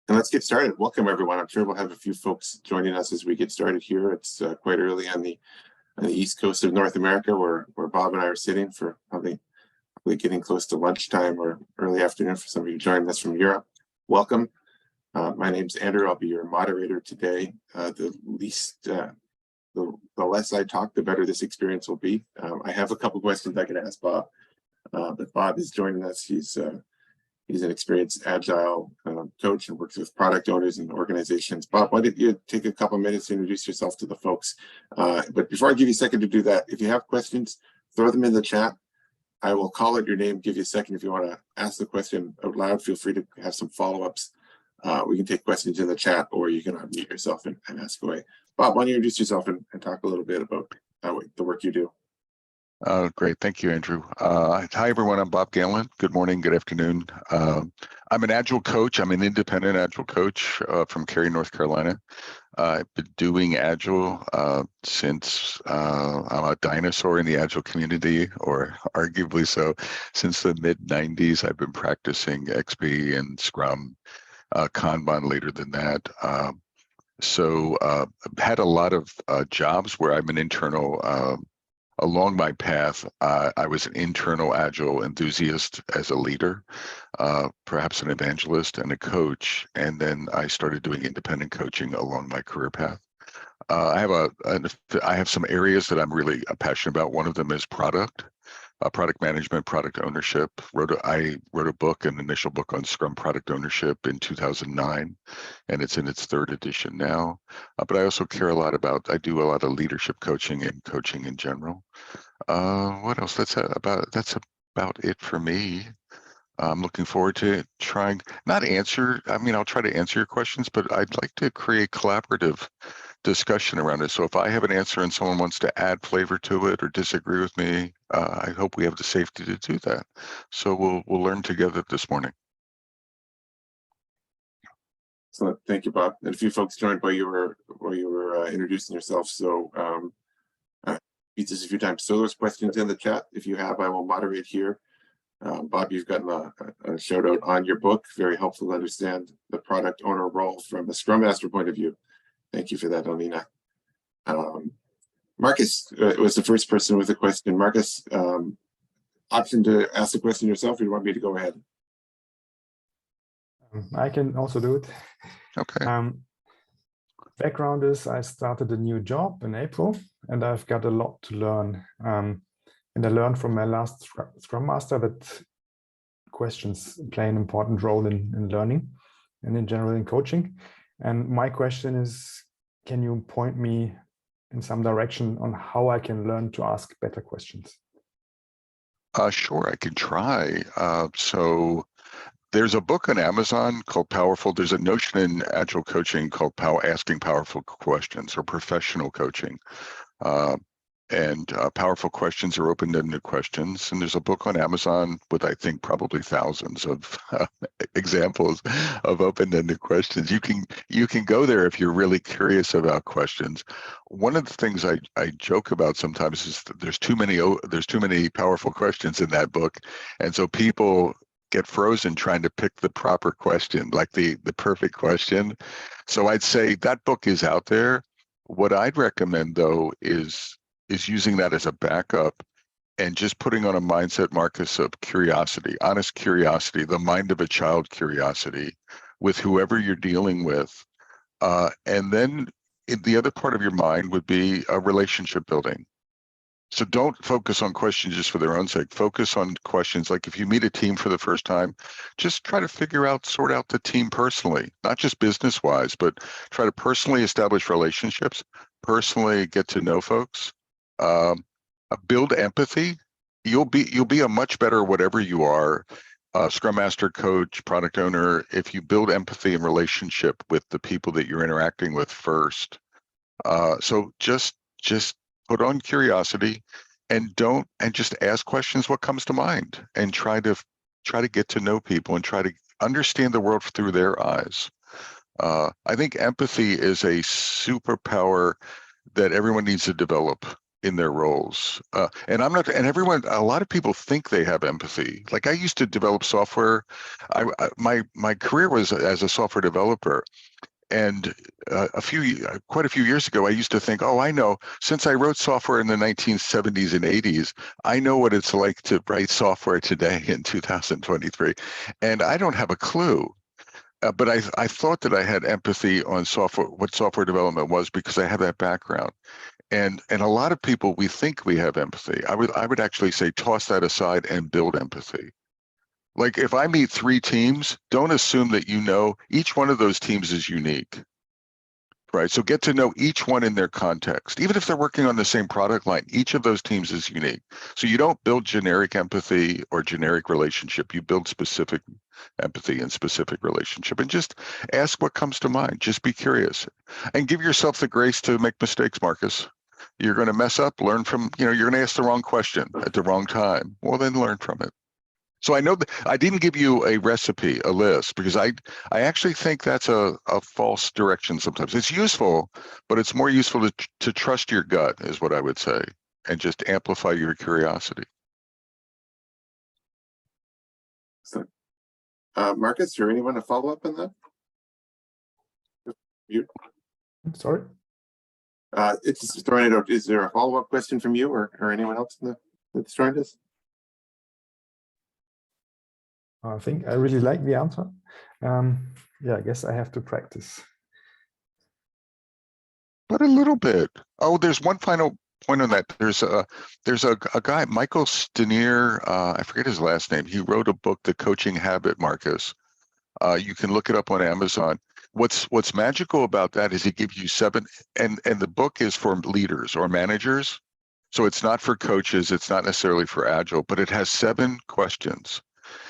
And let's get started. Welcome, everyone. I'm sure we'll have a few folks joining us as we get started here. It's quite early on the east coast of North America, where Bob and I are sitting for probably getting close to lunchtime or early afternoon for some of you joining us from Europe. Welcome. My name's Andrew. I'll be your moderator today. The less I talk, the better this experience will be. I have a couple questions I could ask Bob, but Bob is joining us. He's an experienced agile coach and works with product owners and organizations. Bob, why don't you take a couple minutes to introduce yourself to the folks? But before I give you a second to do that, if you have questions, throw them in the chat. I will call out your name, give you a second. If you want to ask the question out loud, feel free to have some follow-ups. We can take questions in the chat, or you can unmute yourself and ask away. Bob, why don't you introduce yourself and talk a little bit about the work you do? Great. Thank you, Andrew. Hi, everyone. I'm Bob Galen. Good morning. Good afternoon. I'm an agile coach. I'm an independent agile coach from Cary, North Carolina. I've been doing agile since I'm a dinosaur in the agile community, or arguably so, since the mid-90s. I've been practicing XP and Scrum, Kanban later than that. So I've had a lot of jobs where I'm an internal along my path. I was an internal agile enthusiast as a leader, perhaps an evangelist and a coach, and then I started doing independent coaching along my career path. I have some areas that I'm really passionate about. One of them is product management, product ownership. I wrote a book, an initial book on Scrum product ownership in 2009, and it's in its third edition now. But I also care a lot about, I do a lot of leadership coaching and coaching in general. What else? That's about it for me. I'm looking forward to trying, I'll try to answer your questions, but I'd like to create collaborative discussion around it. So if I have an answer and someone wants to add flavor to it or disagree with me, I hope we have the safety to do that. So we'll learn together this morning. So thank you, Bob. And a few folks joined while you were introducing yourself. So beat this a few times. So those questions in the chat, if you have, I will moderate here. Bob, you've gotten a shout out on your book. Very helpful to understand the product owner role from a Scrum Master point of view. Thank you for that, Alina. Marcus was the first person with a question. Marcus, option to ask the question yourself, or you want me to go ahead? I can also do it. Okay. Background is I started a new job in April, and I've got a lot to learn. And I learned from my last Scrum Master that questions play an important role in learning and in general in coaching. And my question is, can you point me in some direction on how I can learn to ask better questions? Sure, I can try. So there's a book on Amazon called Powerful. There's a notion in agile coaching called asking powerful questions, or professional coaching. Powerful questions are open-ended questions. And there's a book on Amazon with, I think, probably thousands of examples of open-ended questions. You can go there if you're really curious about questions. One of the things I joke about sometimes is that there's too many powerful questions in that book, and so people get frozen trying to pick the proper question, like the perfect question. So I'd say that book is out there. What I'd recommend, though, is using that as a backup and just putting on a mindset, Marcus, of curiosity, honest curiosity, the mind of a child curiosity with whoever you're dealing with. And then the other part of your mind would be a relationship building. So don't focus on questions just for their own sake. Focus on questions like, if you meet a team for the first time, just try to sort out the team personally, not just business-wise, but try to personally establish relationships, personally get to know folks. Build empathy. You'll be a much better whatever you are, Scrum Master, coach, product owner, if you build empathy and relationship with the people that you're interacting with first. So just put on curiosity and just ask questions what comes to mind, and try to get to know people and try to understand the world through their eyes. I think empathy is a superpower that everyone needs to develop. in their roles. And I'm not, and everyone, a lot of people think they have empathy. Like I used to develop software. My career was as a software developer. And quite a few years ago, I used to think, oh, I know, since I wrote software in the 1970s and 80s, I know what it's like to write software today in 2023. And I don't have a clue. But I thought that I had empathy on software, what software development was, because I have that background. And a lot of people, we think we have empathy. I would actually say toss that aside and build empathy. Like if I meet 3 teams, don't assume that you know each one of those teams is unique, right? So get to know each one in their context. Even if they're working on the same product line, each of those teams is unique. So you don't build generic empathy or generic relationship. You build specific empathy and specific relationship, and just ask what comes to mind. Just be curious and give yourself the grace to make mistakes, Marcus. You're going to mess up, learn from, you're going to ask the wrong question at the wrong time. Well, then learn from it. So I know that I didn't give you a recipe, a list, because I actually think that's a false direction sometimes. It's useful, but it's more useful to trust your gut is what I would say, and just amplify your curiosity. So, Marcus, or anyone to follow up on that? You? Sorry? It's just throwing it out. Is there a follow-up question from you or anyone else that's joined us? I think I really like the answer. Yeah, I guess I have to practice. But a little bit. Oh, there's one final point on that. There's a guy, Michael Stenier, I forget his last name. He wrote a book, The Coaching Habit, Marcus. You can look it up on Amazon. What's magical about that is he gives you 7, and the book is for leaders or managers. So it's not for coaches, it's not necessarily for Agile, but it has 7 questions.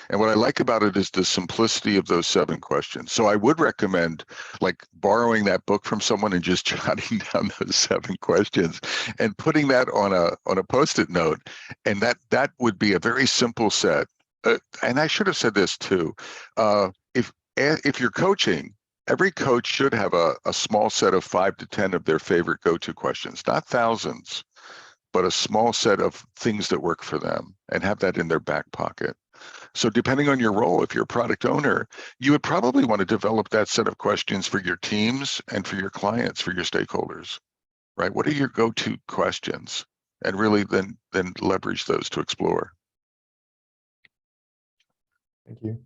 And what I like about it is the simplicity of those 7 questions. So I would recommend like borrowing that book from someone and just jotting down those 7 questions and putting that on a Post-it note. And that would be a very simple set. And I should have said this too. If you're coaching, every coach should have a small set of 5 to 10 of their favorite go-to questions, not thousands, but a small set of things that work for them, and have that in their back pocket. So depending on your role, if you're a product owner, you would probably want to develop that set of questions for your teams and for your clients, for your stakeholders, right? What are your go-to questions? And really then leverage those to explore. Thank you.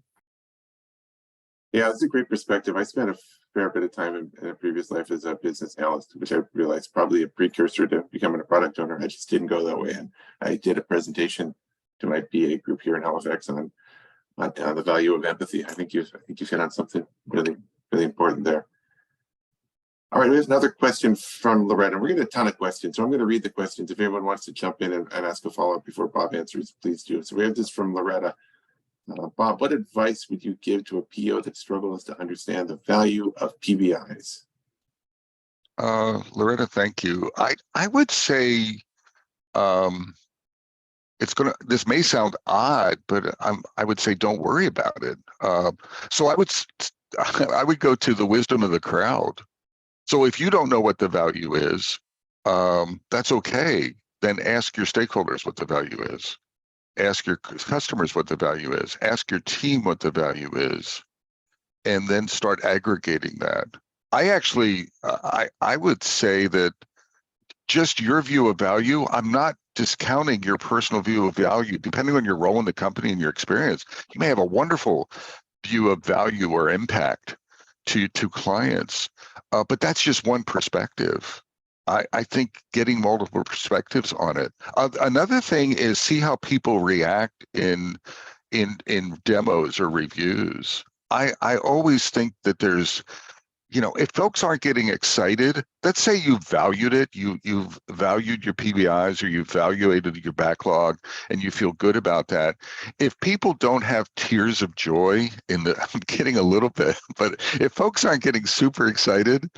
Yeah, it's a great perspective. I spent a fair bit of time in a previous life as a business analyst, which I realized probably a precursor to becoming a product owner. I just didn't go that way. And I did a presentation to my BA group here in Halifax on the value of empathy. I think you hit on something really, really important there. All right, we have another question from Loretta. We're getting a ton of questions, so I'm going to read the questions. If anyone wants to jump in and ask a follow-up before Bob answers, please do. So we have this from Loretta. Bob, what advice would you give to a PO that struggles to understand the value of PBIs? Loretta, thank you. I would say this may sound odd, but I would say don't worry about it. So I would go to the wisdom of the crowd. So if you don't know what the value is, that's okay. Then ask your stakeholders what the value is. Ask your customers what the value is. Ask your team what the value is, and then start aggregating that. I actually, I would say that just your view of value, I'm not discounting your personal view of value. Depending on your role in the company and your experience, you may have a wonderful view of value or impact to clients, but that's just one perspective. I think getting multiple perspectives on it. Another thing is see how people react in demos or reviews. I always think that there's, if folks aren't getting excited, let's say you valued it, you've valued your PBIs or you've evaluated your backlog and you feel good about that. If people don't have tears of joy I'm kidding a little bit, but if folks aren't getting super excited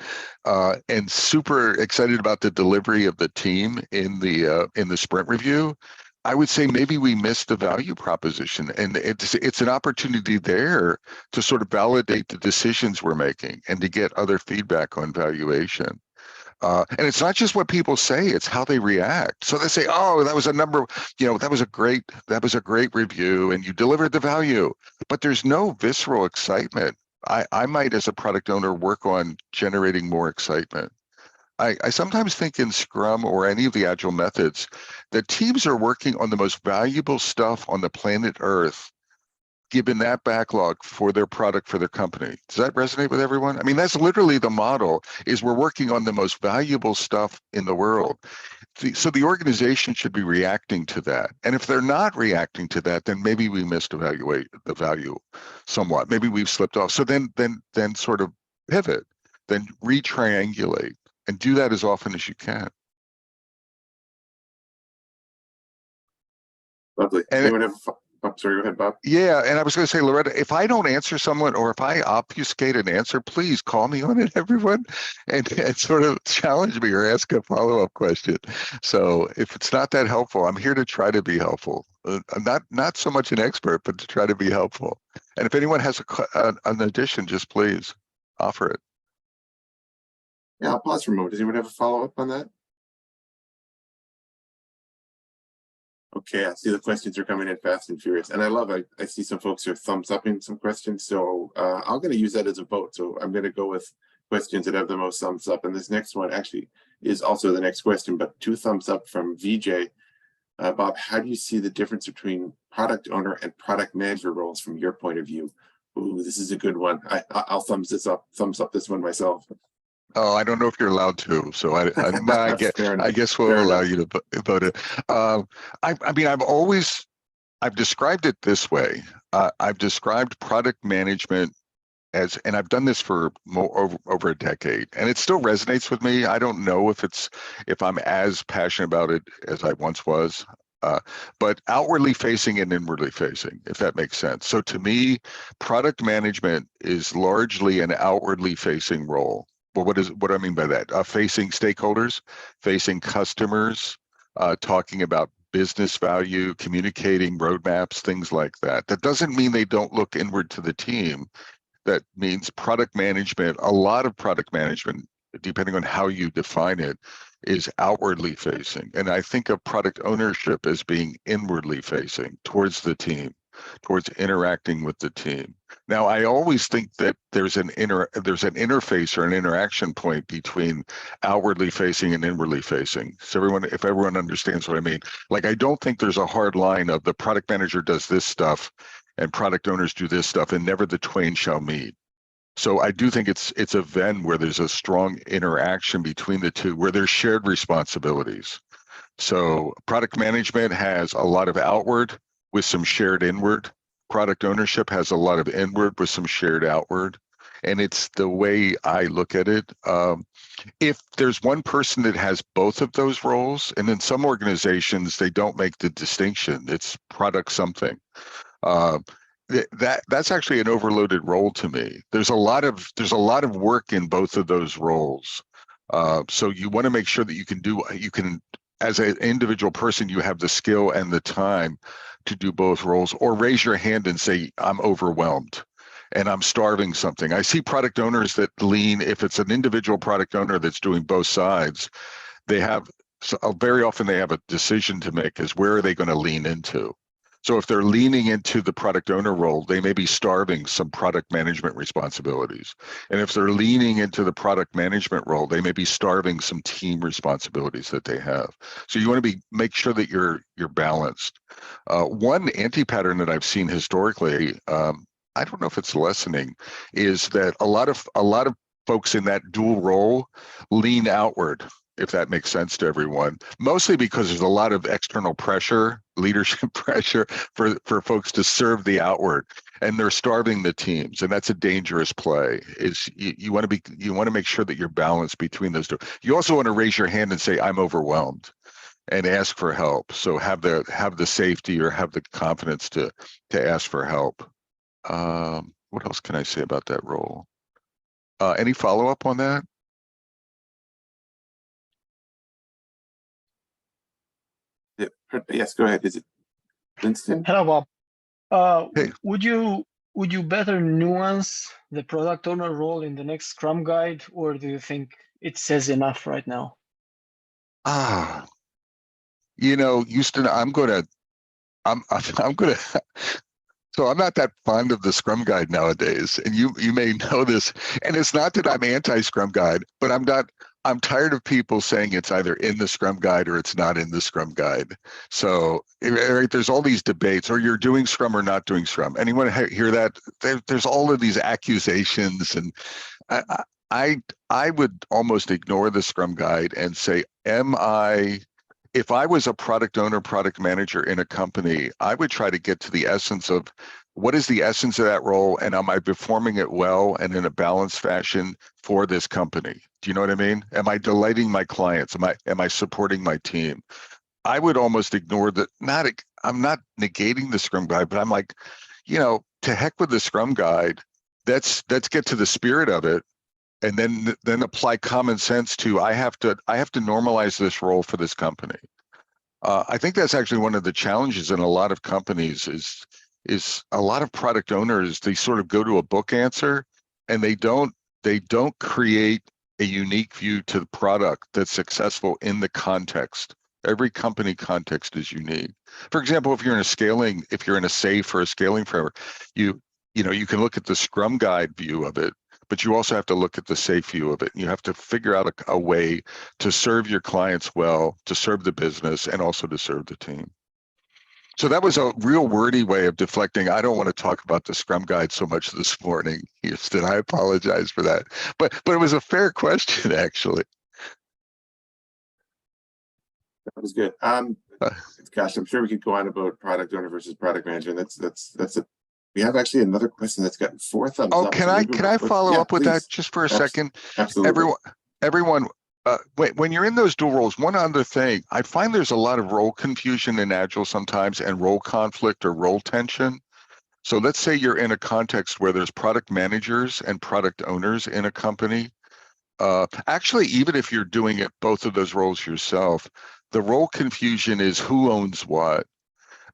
and super excited about the delivery of the team in the sprint review, I would say maybe we missed the value proposition, and it's an opportunity there to sort of validate the decisions we're making and to get other feedback on valuation. And it's not just what people say, it's how they react. So they say, oh, that was a number, that was a great review and you delivered the value, but there's no visceral excitement. I might, as a product owner, work on generating more excitement. I sometimes think in Scrum or any of the Agile methods that teams are working on the most valuable stuff on the planet Earth, given that backlog for their product, for their company. Does that resonate with everyone? I mean, that's literally the model, is we're working on the most valuable stuff in the world. So the organization should be reacting to that. And if they're not reacting to that, then maybe we missed evaluate the value somewhat. Maybe we've slipped off. So then sort of pivot, then retriangulate, and do that as often as you can. Lovely. And Anyone have? Oh, sorry, go ahead, Bob. Yeah, and I was going to say, Loretta, if I don't answer someone or if I obfuscate an answer, please call me on it, everyone, and sort of challenge me or ask a follow-up question. So if it's not that helpful, I'm here to try to be helpful. I'm not so much an expert, but to try to be helpful. And if anyone has an addition, just please offer it. Yeah, I'll pause for a moment. Does anyone have a follow-up on that? Okay, I see the questions are coming in fast and furious, and I see some folks who are thumbs upping some questions, so I'm going to use that as a vote. So I'm going to go with questions that have the most thumbs up, and this next one actually is also the next question, but 2 thumbs up from VJ. Bob, how do you see the difference between product owner and product manager roles from your point of view? Ooh, this is a good one. I'll thumbs up this one myself. Oh, I don't know if you're allowed to, so I guess we'll allow you to vote it. I mean, I've described it this way. I've described product management as, and I've done this for over a decade, and it still resonates with me. I don't know if I'm as passionate about it as I once was, but outwardly facing and inwardly facing, if that makes sense. So to me, product management is largely an outwardly facing role. Well, what do I mean by that? Facing stakeholders, facing customers, talking about business value, communicating roadmaps, things like that. That doesn't mean they don't look inward to the team. That means product management, a lot of product management, depending on how you define it, is outwardly facing. And I think of product ownership as being inwardly facing towards the team, towards interacting with the team. Now, I always think that there's an interface or an interaction point between outwardly facing and inwardly facing. So if everyone understands what I mean, like, I don't think there's a hard line of the product manager does this stuff and product owners do this stuff, and never the twain shall meet. So I do think it's a Venn where there's a strong interaction between the two, where there's shared responsibilities. So product management has a lot of outward with some shared inward. Product ownership has a lot of inward with some shared outward. And it's the way I look at it. If there's one person that has both of those roles, and in some organizations, they don't make the distinction, it's product something. That's actually an overloaded role to me. There's a lot of work in both of those roles. So you want to make sure that you can, as an individual person, you have the skill and the time to do both roles, or raise your hand and say, I'm overwhelmed and I'm starving something. I see product owners that lean, if it's an individual product owner that's doing both sides, very often they have a decision to make, is where are they going to lean into? So if they're leaning into the product owner role, they may be starving some product management responsibilities. And if they're leaning into the product management role, they may be starving some team responsibilities that they have. So you want to make sure that you're balanced. One anti-pattern that I've seen historically, I don't know if it's lessening, is that a lot of folks in that dual role lean outward, if that makes sense to everyone, mostly because there's a lot of external pressure, leadership pressure for folks to serve the outward, and they're starving the teams, and that's a dangerous play. You want to make sure that you're balanced between those two. You also want to raise your hand and say, I'm overwhelmed, and ask for help. So have the safety or have the confidence to ask for help. What else can I say about that role? Any follow-up on that? Yes, go ahead. Is it Winston? Hello, Bob. Hey. Would you better nuance the product owner role in the next Scrum guide, or do you think it says enough right now. Houston, I'm gonna so I'm not that fond of the Scrum Guide nowadays, and you may know this. And it's not that I'm anti-Scrum Guide, but I'm tired of people saying it's either in the Scrum Guide or it's not in the Scrum Guide. So right, there's all these debates, or you're doing Scrum or not doing Scrum. Anyone hear that? There's all of these accusations, and I would almost ignore the Scrum Guide and say, if I was a product owner, product manager in a company, I would try to get to the essence of what is the essence of that role, and am I performing it well and in a balanced fashion for this company? Do you know what I mean? Am I delighting my clients? Am I supporting my team? I would almost ignore that. I'm not negating the Scrum Guide, but I'm like, to heck with the Scrum Guide. Let's get to the spirit of it. And then apply common sense to I have to normalize this role for this company. I think that's actually one of the challenges in a lot of companies is a lot of product owners, they sort of go to a book answer and they don't create a unique view to the product that's successful in the context. Every company context is unique. For example, if you're in a SAFe or a scaling framework, you can look at the Scrum Guide view of it, but you also have to look at the SAFe view of it. You have to figure out a way to serve your clients well, to serve the business, and also to serve the team. So that was a real wordy way of deflecting. I don't want to talk about the Scrum Guide so much this morning, Houston. I apologize for that. But it was a fair question, actually. That was good. Gosh, I'm sure we could go on about product owner versus product manager. We have actually another question that's gotten 4 thumbs up. Can I follow up with that just for a second? Absolutely. Everyone, when you're in those dual roles, one other thing, I find there's a lot of role confusion in Agile sometimes, and role conflict or role tension. So let's say you're in a context where there's product managers and product owners in a company. Actually, even if you're doing both of those roles yourself, the role confusion is who owns what.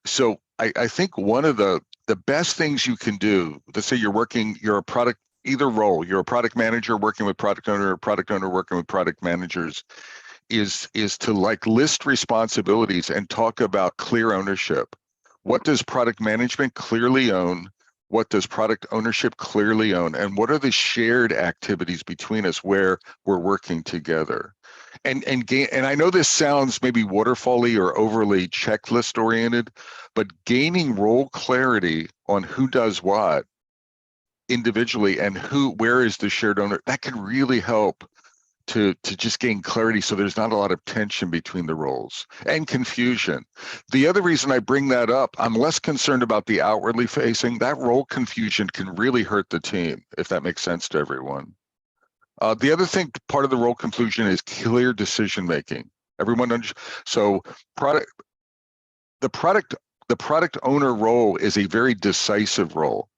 So I think one of the best things you can do, let's say you're a product, either role, you're a product manager working with product owner, or product owner working with product managers, is to list responsibilities and talk about clear ownership. What does product management clearly own? What does product ownership clearly own? And what are the shared activities between us where we're working together? And I know this sounds maybe waterfally or overly checklist oriented, but gaining role clarity on who does what individually and where is the shared owner, that can really help to just gain clarity, so there's not a lot of tension between the roles and confusion. The other reason I bring that up, I'm less concerned about the outwardly facing. That role confusion can really hurt the team, if that makes sense to everyone. The other thing, part of the role confusion is clear decision making. So the product owner role is a very decisive role.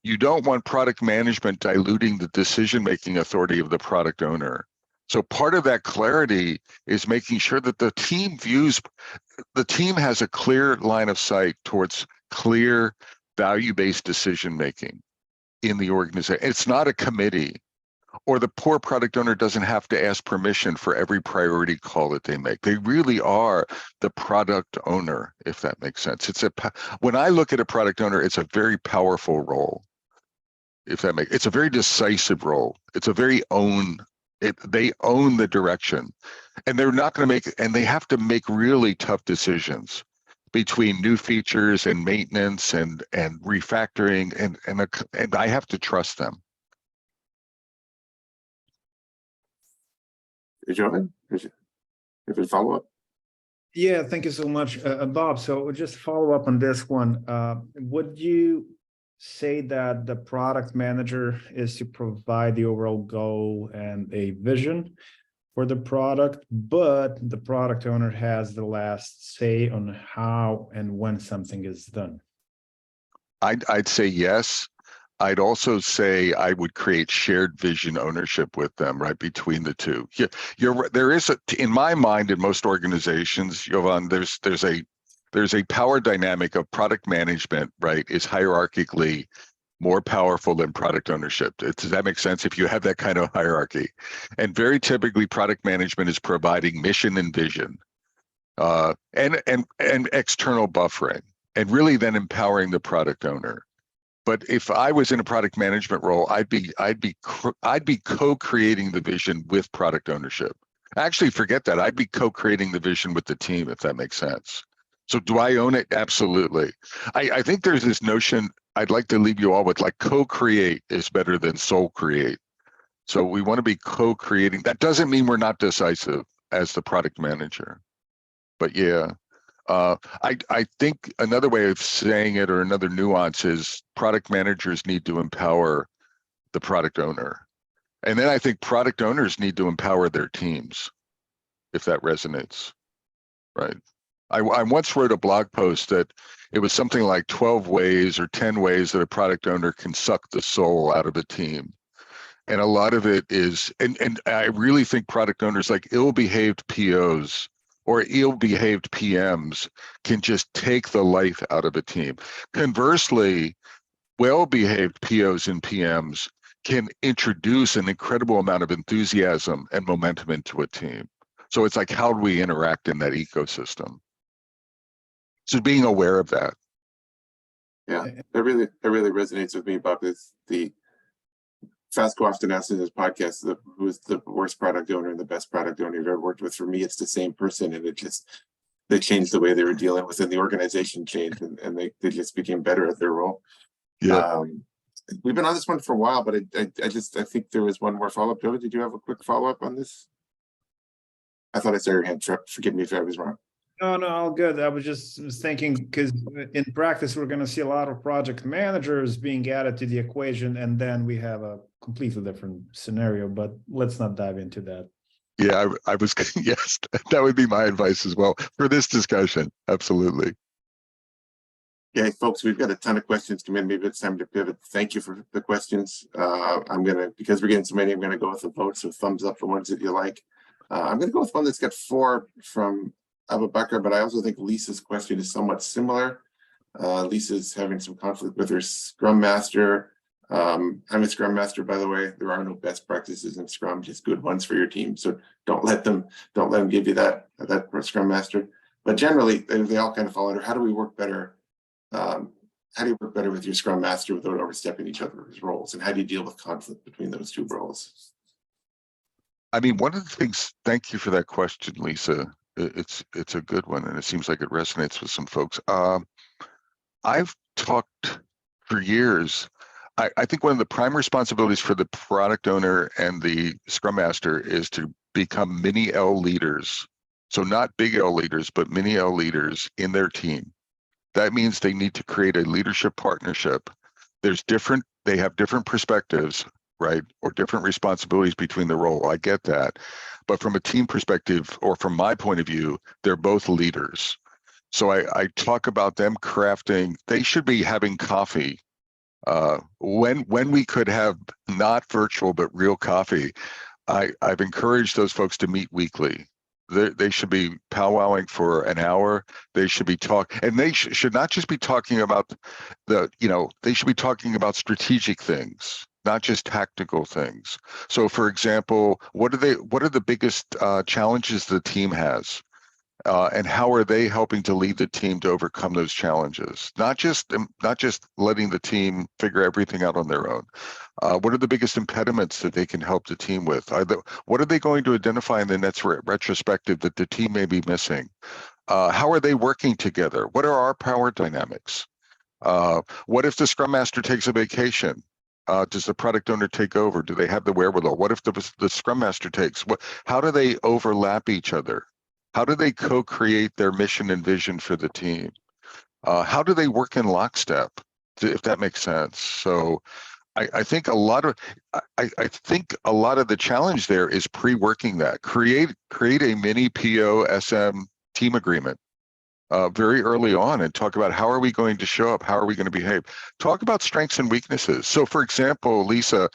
You don't want product management diluting the decision making authority of the product owner. So part of that clarity is making sure that the team has a clear line of sight towards clear value-based decision making in the organization. It's not a committee, or the poor product owner doesn't have to ask permission for every priority call that they make. They really are the product owner, if that makes sense. When I look at a product owner, it's a very powerful role. It's a very decisive role. It's a very they own the direction, and they're not going to they have to make really tough decisions between new features and maintenance and refactoring, and I have to trust them. John, if you follow up. Yeah, thank you so much, Bob. So just follow up on this one. Would you say that the product manager is to provide the overall goal and a vision for the product, but the product owner has the last say on how and when something is done? I'd say yes. I'd also say I would create shared vision ownership with them, right, between the two. There is in my mind, in most organizations, Jovan, there's a power dynamic of product management, right, is hierarchically more powerful than product ownership. Does that make sense? If you have that kind of hierarchy, and very typically product management is providing mission and vision, and external buffering, and really then empowering the product owner. But if I was in a product management role, I'd be co-creating the vision with product ownership. Actually, forget that. I'd be co-creating the vision with the team, if that makes sense. So do I own it? Absolutely. I think there's this notion I'd like to leave you all with, like, co-create is better than sole create. So we want to be co-creating. That doesn't mean we're not decisive as the product manager. But yeah, I think another way of saying it, or another nuance, is product managers need to empower the product owner. And then I think product owners need to empower their teams, if that resonates, right? I once wrote a blog post that it was something like 12 ways or 10 ways that a product owner can suck the soul out of a team. And a lot of it is, and I really think product owners, like ill-behaved POs or ill-behaved PMs, can just take the life out of a team. Conversely, well-behaved POs and PMs can introduce an incredible amount of enthusiasm and momentum into a team. So it's like, how do we interact in that ecosystem? So being aware of that. Yeah, that really resonates with me, Bob. Is the Fasco often asks in his podcast, who's the worst product owner and the best product owner you've ever worked with? For me, it's the same person, and they changed the way they were dealing within the organization, changed, and they just became better at their role. Yeah. We've been on this one for a while, but I think there was one more follow-up. Joe, did you have a quick follow-up on this? I thought I saw your hand, Trip. Forgive me if I was wrong. No, all good. I was thinking, because in practice, we're going to see a lot of project managers being added to the equation, and then we have a completely different scenario, but let's not dive into that. Yeah, I was, yes, that would be my advice as well for this discussion. Absolutely. Okay, folks, we've got a ton of questions come in. Maybe it's time to pivot. Thank you for the questions. Because we're getting so many, I'm going to go with the votes. So thumbs up for ones that you like. I'm going to go with one that's got 4 from Abu Bakr, but I also think Lisa's question is somewhat similar. Lisa's having some conflict with her Scrum Master. I'm a Scrum Master, by the way. There are no best practices in Scrum, just good ones for your team. So don't let them give you that Scrum Master. But generally, they all kind of fall under, how do we work better? How do you work better with your Scrum Master without overstepping each other's roles? And how do you deal with conflict between those two roles? I mean, one of the things, thank you for that question, Lisa. It's a good one, and it seems like it resonates with some folks. I've talked for years. I think one of the prime responsibilities for the product owner and the Scrum Master is to become mini L leaders. So not big L leaders, but mini L leaders in their team. That means they need to create a leadership partnership. They have different perspectives, right? Or different responsibilities between the role. I get that. But from a team perspective, or from my point of view, they're both leaders. So I talk about them crafting, they should be having coffee. When we could have not virtual, but real coffee, I've encouraged those folks to meet weekly. They should be powwowing for an hour. They should be and they should not just be talking about they should be talking about strategic things, not just tactical things. So for example, what are the biggest challenges the team has? And how are they helping to lead the team to overcome those challenges? Not just letting the team figure everything out on their own. What are the biggest impediments that they can help the team with? What are they going to identify in the next retrospective that the team may be missing? How are they working together? What are our power dynamics? What if the Scrum Master takes a vacation? Does the product owner take over? Do they have the wherewithal? What if the Scrum Master takes? How do they overlap each other? How do they co-create their mission and vision for the team? How do they work in lockstep, if that makes sense? So I think a lot of the challenge there is pre-working that. Create a mini PO SM team agreement very early on and talk about how are we going to show up? How are we going to behave? Talk about strengths and weaknesses. So for example, Lisa,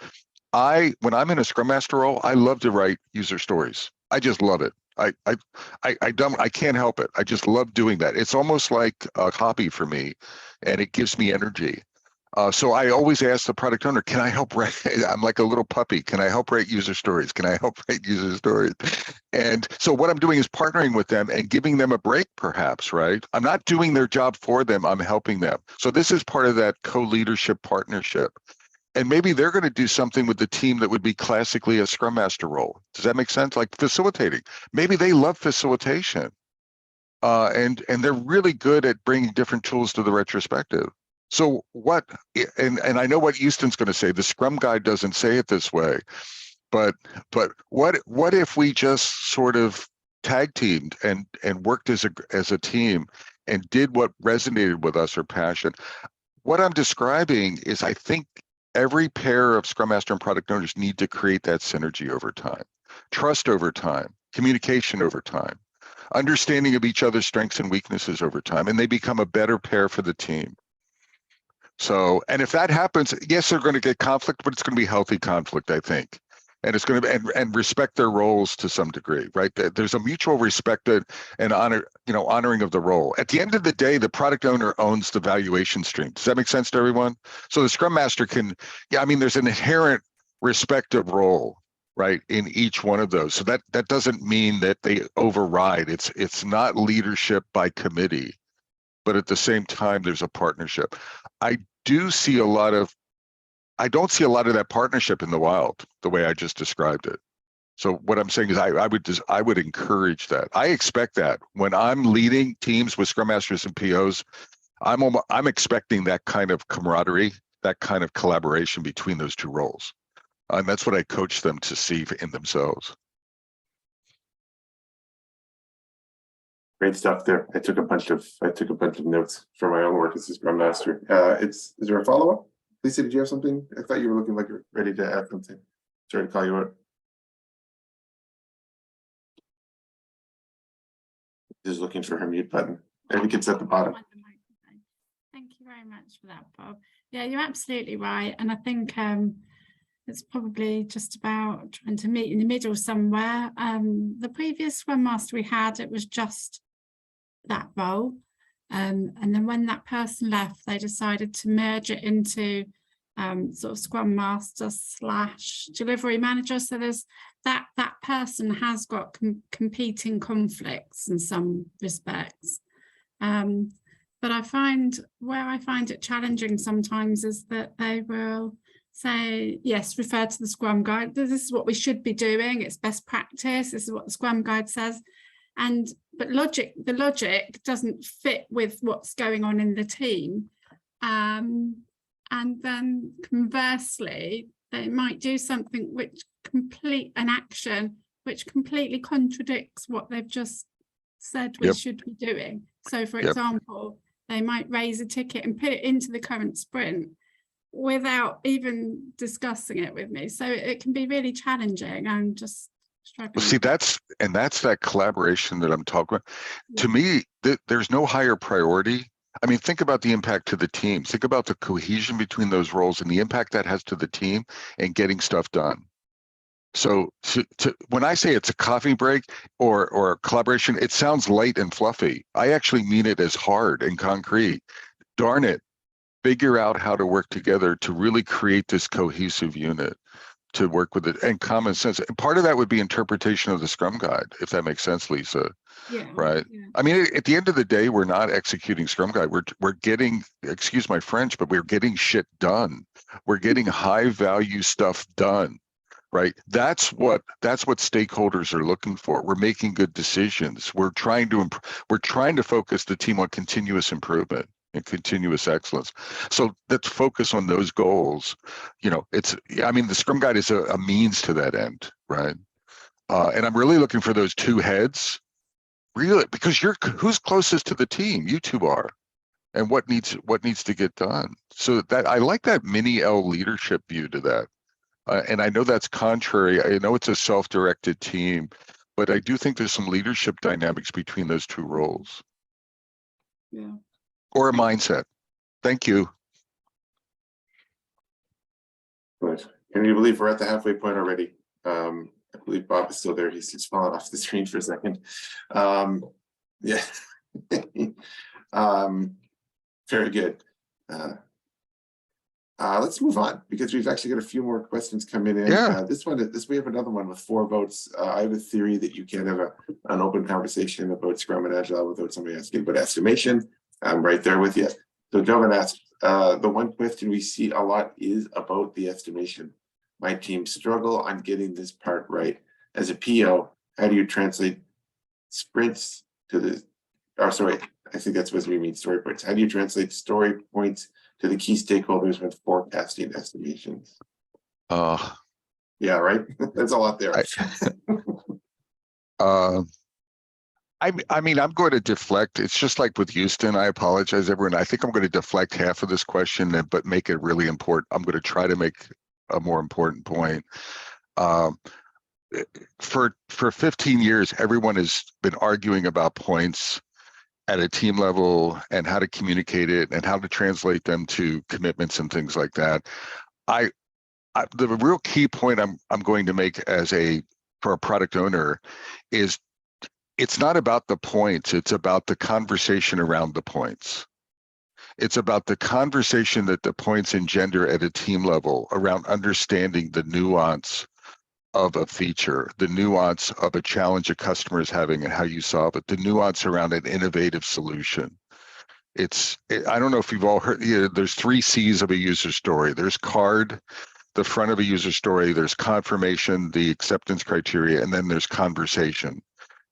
when I'm in a Scrum Master role, I love to write user stories. I just love it. I can't help it. I just love doing that. It's almost like a hobby for me, and it gives me energy. So I always ask the product owner, can I help write? I'm like a little puppy. Can I help write user stories? Can I help write user stories? And so what I'm doing is partnering with them and giving them a break, perhaps, right? I'm not doing their job for them. I'm helping them. So this is part of that co-leadership partnership. And maybe they're going to do something with the team that would be classically a Scrum Master role. Does that make sense? Like facilitating. Maybe they love facilitation. And they're really good at bringing different tools to the retrospective. So what, and I know what Euston's going to say, the Scrum Guide doesn't say it this way, but what if we just sort of tag teamed and worked as a team and did what resonated with us, or passion? What I'm describing is, I think every pair of Scrum Master and product owners need to create that synergy over time, trust over time, communication over time, understanding of each other's strengths and weaknesses over time, and they become a better pair for the team. So, and if that happens, yes, they're going to get conflict, but it's going to be healthy conflict, I think. And it's going to, and respect their roles to some degree, right? There's a mutual respect and honor, honoring of the role. At the end of the day, the product owner owns the valuation stream. Does that make sense to everyone? So the Scrum Master can, there's an inherent respective role, right, in each one of those. So that doesn't mean that they override. It's not leadership by committee, but at the same time, there's a partnership. I don't see a lot of that partnership in the wild, the way I just described it. So what I'm saying is I would encourage that. I expect that when I'm leading teams with Scrum Masters and POs, I'm expecting that kind of camaraderie, that kind of collaboration between those two roles. And that's what I coach them to see in themselves. Great stuff there. I took a bunch of notes for my own work as a Scrum Master. Is there a follow-up? Lisa, did you have something? I thought you were looking like you're ready to add something. Sorry to call you out. Just looking for her mute button. I think it's at the bottom. Thank you very much for that, Bob. Yeah, you're absolutely right. And I think it's probably just about trying to meet in the middle somewhere. The previous Scrum Master we had, it was just that role. And then when that person left, they decided to merge it into sort of Scrum Master / delivery manager. So there's that person has got competing conflicts in some respects. But I find it challenging sometimes is that they will say, yes, refer to the Scrum Guide. This is what we should be doing. It's best practice. This is what the Scrum Guide says. But the logic doesn't fit with what's going on in the team. And then conversely, they might do something an action which completely contradicts what they've just said we should be doing. So for example, they might raise a ticket and put it into the current sprint without even discussing it with me. So it can be really challenging. I'm just struggling. Well, see, that's that collaboration that I'm talking about. Yeah. To me, there's no higher priority. I mean, think about the impact to the team. Think about the cohesion between those roles and the impact that has to the team and getting stuff done. So when I say it's a coffee break or collaboration, it sounds light and fluffy. I actually mean it as hard and concrete. Darn it, figure out how to work together to really create this cohesive unit, to work with it, and common sense. And part of that would be interpretation of the Scrum Guide, if that makes sense, Lisa. Yeah. Right. Yeah. I mean, at the end of the day, we're not executing Scrum Guide. We're getting, excuse my French, but we're getting shit done. We're getting high value stuff done. Right. That's what stakeholders are looking for. We're making good decisions. We're trying to focus the team on continuous improvement and continuous excellence. So let's focus on those goals. The Scrum Guide is a means to that end, right? And I'm really looking for those two heads, really, because who's closest to the team? You two are, and what needs to get done. So that I like that mini L leadership view to that. And I know that's contrary. I know it's a self-directed team, but I do think there's some leadership dynamics between those two roles. Yeah. Or a mindset. Thank you. Good. Can you believe we're at the halfway point already? I believe Bob is still there. He's just fallen off the screen for a second. Yeah. Very good. Let's move on because we've actually got a few more questions coming in. Yeah. We have another one with 4 votes. I have a theory that you can't have an open conversation about Scrum and Agile without somebody asking about estimation. I'm right there with you. So Jovan asked, the one question we see a lot is about the estimation. My team struggle on getting this part right. As a PO, how do you translate sprints to the, oh, sorry, I think that's what we mean, story points. How do you translate story points to the key stakeholders when forecasting estimations? Yeah, right. There's a lot there. I mean, I'm going to deflect. It's just like with Houston. I apologize, everyone. I think I'm going to deflect half of this question, but make it really important. I'm going to try to make a more important point. For 15 years, everyone has been arguing about points at a team level and how to communicate it and how to translate them to commitments and things like that. The real key point I'm going to make for a product owner is it's not about the points, it's about the conversation around the points. It's about the conversation that the points engender at a team level around understanding the nuance of a feature, the nuance of a challenge a customer is having and how you solve it, the nuance around an innovative solution. I don't know if you've all heard, there's 3 C's of a user story. There's card, the front of a user story, there's confirmation, the acceptance criteria, and then there's conversation.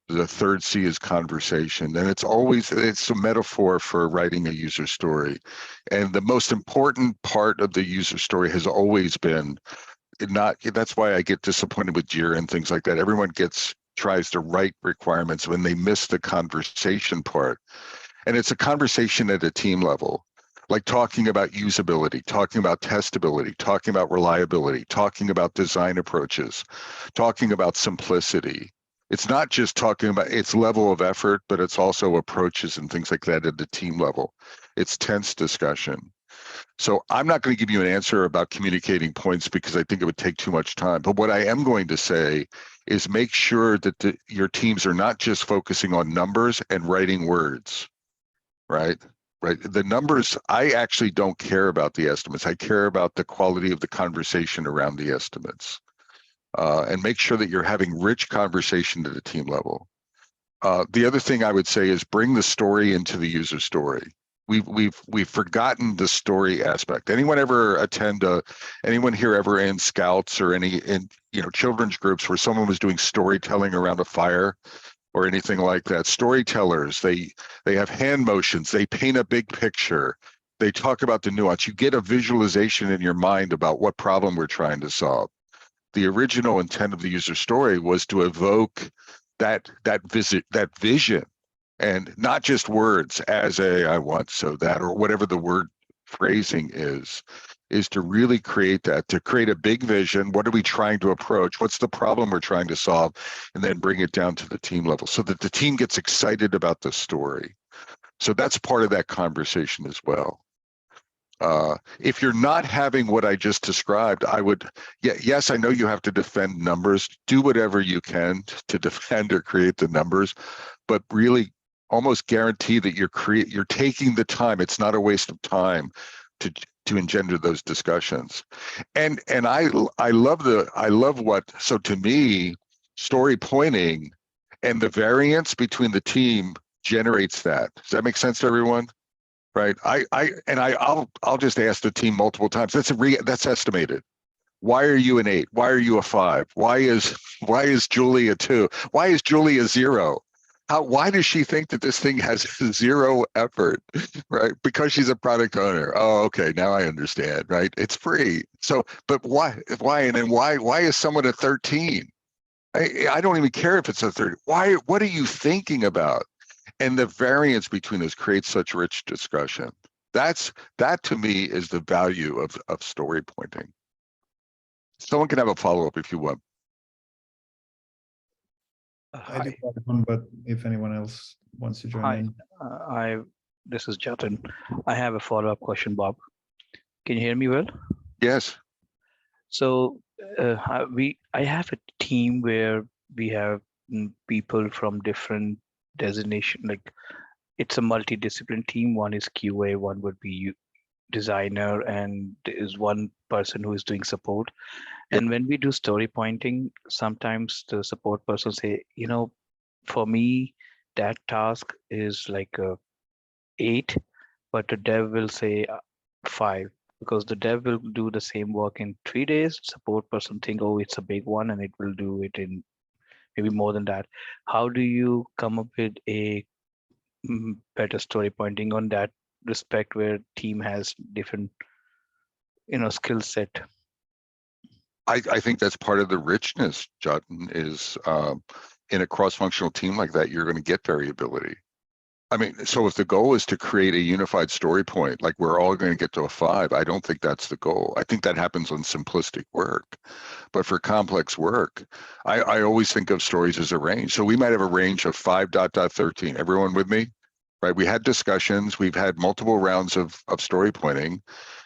The 3rd C is conversation, and it's a metaphor for writing a user story. And the most important part of the user story has always been that's why I get disappointed with JIRA and things like that. Everyone tries to write requirements when they miss the conversation part. And it's a conversation at a team level, like talking about usability, talking about testability, talking about reliability, talking about design approaches, talking about simplicity. It's not just talking about its level of effort, but it's also approaches and things like that at the team level. It's tense discussion. So I'm not going to give you an answer about communicating points because I think it would take too much time. But what I am going to say is make sure that your teams are not just focusing on numbers and writing words, right? Right. The numbers, I actually don't care about the estimates. I care about the quality of the conversation around the estimates. And make sure that you're having rich conversation at the team level. The other thing I would say is bring the story into the user story. We've forgotten the story aspect. Anyone here ever in Scouts or in children's groups where someone was doing storytelling around a fire or anything like that? Storytellers, they have hand motions, they paint a big picture, they talk about the nuance. You get a visualization in your mind about what problem we're trying to solve. The original intent of the user story was to evoke that vision, and not just words as I want so that, or whatever the word phrasing is to really create that, to create a big vision. What are we trying to approach? What's the problem we're trying to solve? And then bring it down to the team level so that the team gets excited about the story. So that's part of that conversation as well. If you're not having what I just described, yes, I know you have to defend numbers, do whatever you can to defend or create the numbers, but really almost guarantee that you're taking the time. It's not a waste of time to engender those discussions. And I love so to me, story pointing and the variance between the team generates that. Does that make sense to everyone? Right. I'll just ask the team multiple times. That's estimated. Why are you an 8? Why are you a 5? Why is Julie a 2? Why is Julie a 0? Why does she think that this thing has 0 effort? Right? Because she's a product owner. Oh, okay. Now I understand. Right? It's free. So, but why? And then why is someone a 13? I don't even care if it's a 30. Why? What are you thinking about? And the variance between those creates such rich discussion. That to me is the value of story pointing. Someone can have a follow-up if you want. I do have one, but if anyone else wants to join in. This is Jatin. I have a follow-up question, Bob. Can you hear me well? Yes. So I have a team where we have people from different designation, like it's a multidiscipline team. One is QA, one would be designer and there is one person who is doing support. And when we do story pointing, sometimes the support person say, for me, that task is like a 8, but the dev will say 5, because the dev will do the same work in 3 days. Support person think, oh, it's a big one and it will do it in maybe more than that. How do you come up with a better story pointing on that respect where team has different, skill set? I think that's part of the richness, Jatin, is in a cross-functional team like that, you're going to get variability. I mean, so if the goal is to create a unified story point, like we're all going to get to a 5, I don't think that's the goal. I think that happens on simplistic work. But for complex work, I always think of stories as a range. So we might have a range of 5.13. Everyone with me? Right? We had discussions. We've had multiple rounds of story pointing,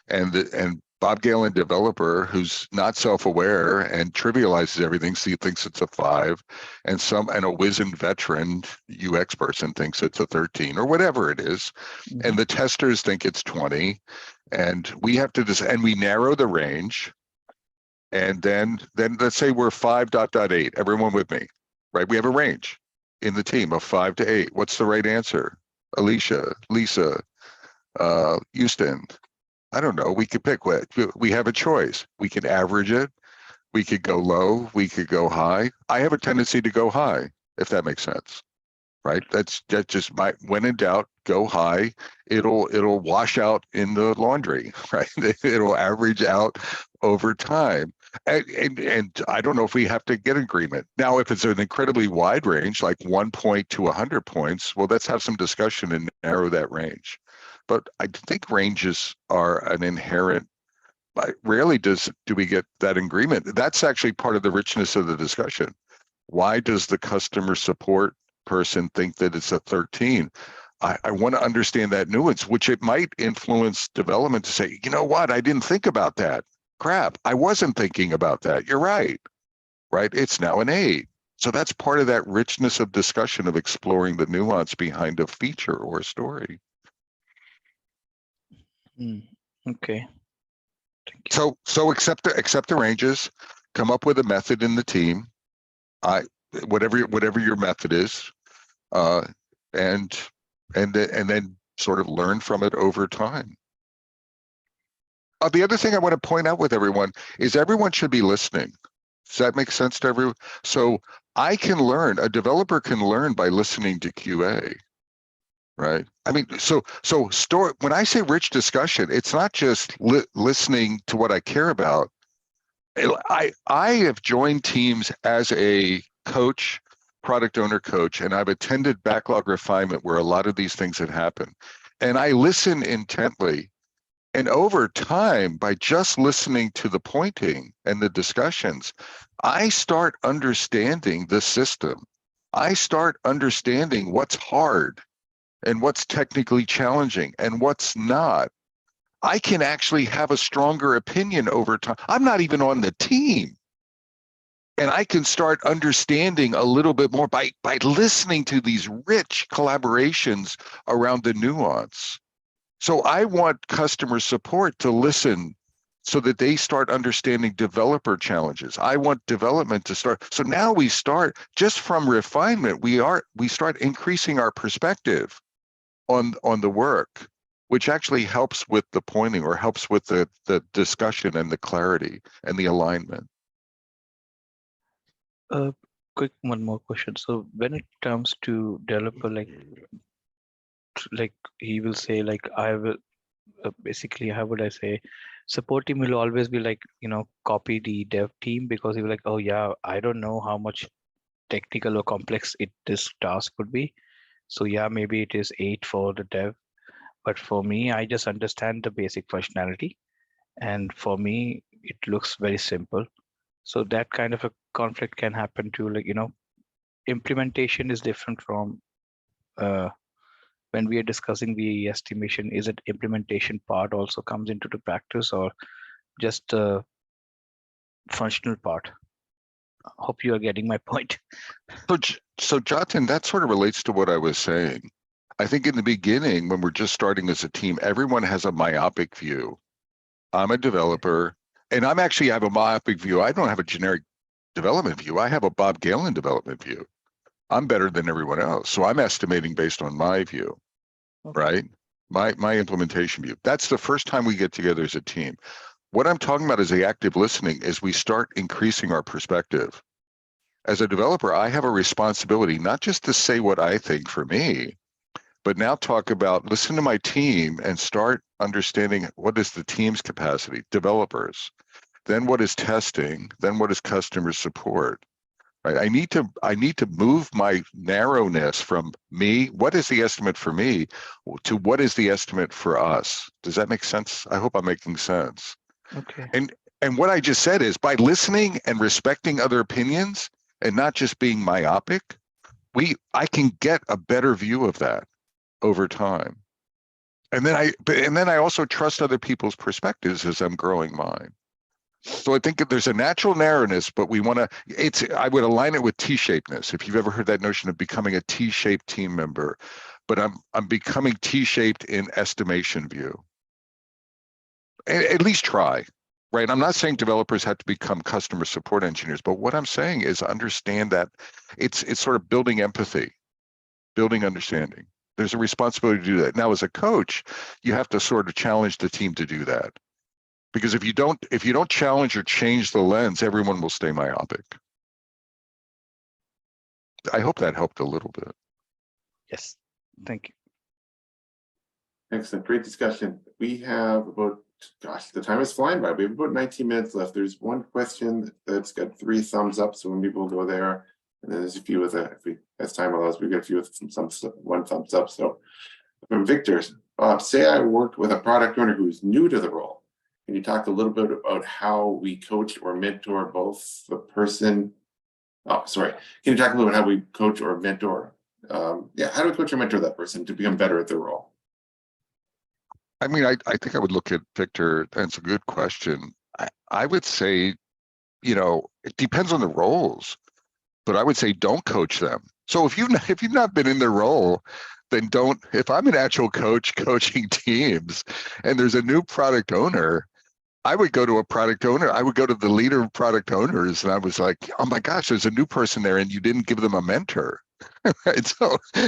and Bob Galen, developer who's not self-aware and trivializes everything, so he thinks it's a 5, and a wizened veteran UX person thinks it's a 13 or whatever it is, and the testers think it's 20, and we have to and we narrow the range, and then let's say we're 5.8. Everyone with me, right? We have a range in the team of 5 to 8. What's the right answer? Alicia, Lisa, Houston. I don't know. We could pick what. We have a choice. We could average it. We could go low. We could go high. I have a tendency to go high, if that makes sense, right? That's just when in doubt, go high. It'll wash out in the laundry, right? It'll average out over time. And I don't know if we have to get agreement. Now, if it's an incredibly wide range, like 1 point to 100 points, well, let's have some discussion and narrow that range. But I think ranges are an inherent, rarely do we get that agreement. That's actually part of the richness of the discussion. Why does the customer support person think that it's a 13? I want to understand that nuance, which it might influence development to say, you know what, I didn't think about that. Crap, I wasn't thinking about that. You're right, right? It's now an 8. So that's part of that richness of discussion of exploring the nuance behind a feature or a story. Okay. Thank you. So accept the ranges, come up with a method in the team. Whatever your method is, and then sort of learn from it over time. The other thing I want to point out with everyone is everyone should be listening. Does that make sense to everyone? So I can learn, a developer can learn by listening to QA, right? I mean, so when I say rich discussion, it's not just listening to what I care about. I have joined teams as a coach, product owner coach, and I've attended backlog refinement where a lot of these things have happened. And I listen intently. And over time, by just listening to the pointing and the discussions, I start understanding the system. I start understanding what's hard and what's technically challenging and what's not. I can actually have a stronger opinion over time. I'm not even on the team. And I can start understanding a little bit more by listening to these rich collaborations around the nuance. So I want customer support to listen so that they start understanding developer challenges. I want development to start. So now we start just from refinement, we start increasing our perspective on the work, which actually helps with the pointing or helps with the discussion and the clarity and the alignment. Quick one more question. So when it comes to developer, like he will say, like I will basically, how would I say, support team will always be like, copy the dev team, because he will like, oh yeah, I don't know how much technical or complex this task would be. So yeah, maybe it is 8 for the dev, but for me, I just understand the basic functionality, and for me, it looks very simple. So that kind of a conflict can happen to, like, implementation is different from when we are discussing the estimation. Is it implementation part also comes into the practice, or just the functional part? Hope you are getting my point. So Jatin, that sort of relates to what I was saying. I think in the beginning, when we're just starting as a team, everyone has a myopic view. I'm a developer, and I have a myopic view. I don't have a generic development view. I have a Bob Galen development view. I'm better than everyone else. So I'm estimating based on my view, right? My implementation view. That's the first time we get together as a team. What I'm talking about is the active listening is we start increasing our perspective. As a developer, I have a responsibility, not just to say what I think for me, but now talk about, listen to my team and start understanding what is the team's capacity, developers, then what is testing, then what is customer support. Right? I need to move my narrowness from me, what is the estimate for me, to what is the estimate for us. Does that make sense? I hope I'm making sense. Okay. And what I just said is, by listening and respecting other opinions and not just being myopic, I can get a better view of that over time. And then I also trust other people's perspectives as I'm growing mine. So I think that there's a natural narrowness, but I would align it with T-shapedness. If you've ever heard that notion of becoming a T-shaped team member, but I'm becoming T-shaped in estimation view. At least try, right? I'm not saying developers have to become customer support engineers, but what I'm saying is understand that it's sort of building empathy, building understanding. There's a responsibility to do that. Now, as a coach, you have to sort of challenge the team to do that. Because if you don't challenge or change the lens, everyone will stay myopic. I hope that helped a little bit. Yes. Thank you. Excellent, great discussion. We have about, gosh, the time is flying by. We have about 19 minutes left. There's one question that's got 3 thumbs up, so when people go there, and then there's a few with as time allows, we've got a few with some 1 thumbs up. So from Victor, Bob, say I worked with a product owner who's new to the role. Can you talk a little bit about how we coach or mentor both the person? Oh, sorry. Can you talk a little bit how we coach or mentor? How do we coach or mentor that person to become better at their role? I mean, I think I would look at Victor. That's a good question. I would say, it depends on the roles, but I would say don't coach them. So if you've not been in their role, then don't. If I'm an actual coach coaching teams, and there's a new product owner, I would go to a product owner. I would go to the leader of product owners, and I was like, "Oh my gosh, there's a new person there, and you didn't give them a mentor." Right?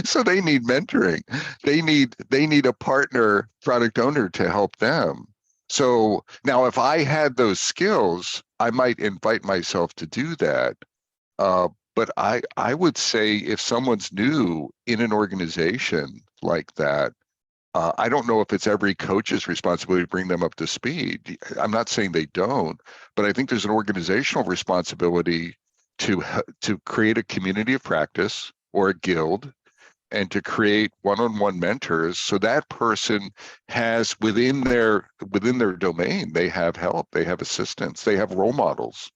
So they need mentoring. They need a partner product owner to help them. So now, if I had those skills, I might invite myself to do that. But I would say if someone's new in an organization like that, I don't know if it's every coach's responsibility to bring them up to speed. I'm not saying they don't, but I think there's an organizational responsibility to create a community of practice or a guild, and to create one-on-one mentors, so that person has within their domain, they have help, they have assistance, they have role models.